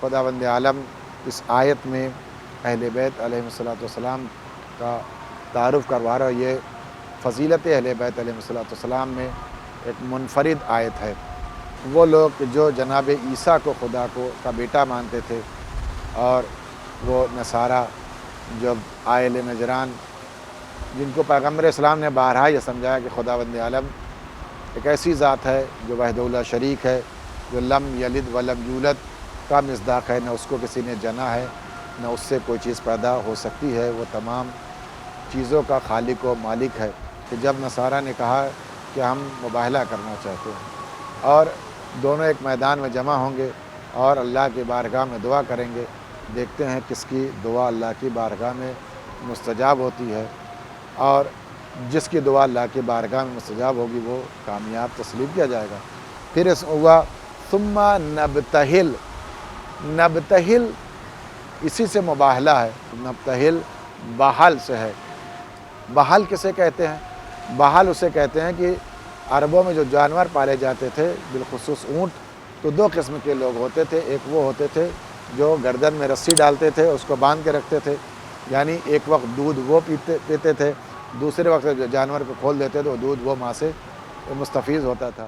خداوند عالم اس آیت میں اہل بیت علیہ الصلوۃ والسلام کا تعارف کروا رہا ہے۔ یہ فضیلت اہل بیت علیہ الصلوۃ والسلام میں ایک منفرد آیت ہے۔ وہ لوگ جو جناب عیسیٰ کو خدا کا بیٹا مانتے تھے، اور وہ نصارہ جو اہل نجران، جن کو پیغمبر اسلام نے بارہا یہ سمجھایا کہ خداوند عالم ایک ایسی ذات ہے جو وحدہ لا شریک ہے، جو لم یلد ولم یولد کا مصداق ہے، نہ اس کو کسی نے جنا ہے، نہ اس سے کوئی چیز پیدا ہو سکتی ہے، وہ تمام چیزوں کا خالق و مالک ہے۔ کہ جب نصارہ نے کہا کہ ہم مباہلہ کرنا چاہتے ہیں اور دونوں ایک میدان میں جمع ہوں گے اور اللہ کی بارگاہ میں دعا کریں گے، دیکھتے ہیں کس کی دعا اللہ کی بارگاہ میں مستجاب ہوتی ہے، اور جس کی دعا اللہ کی بارگاہ میں مستجاب ہوگی وہ کامیاب تسلیم کیا جائے گا۔ پھر اس ہوا ثم نبتہل، نبتہل اسی سے مباہلہ ہے، نبتہل بحل سے ہے۔ بحل کسے کہتے ہیں؟ بحل اسے کہتے ہیں کہ عربوں میں جو جانور پالے جاتے تھے، بالخصوص اونٹ، تو دو قسم کے لوگ ہوتے تھے۔ ایک وہ ہوتے تھے جو گردن میں رسی ڈالتے تھے، اس کو باندھ کے رکھتے تھے، یعنی ایک وقت دودھ وہ پیتے تھے، دوسرے وقت جو جانور کو کھول دیتے تھے وہ دودھ وہ ماں سے مستفیض ہوتا تھا۔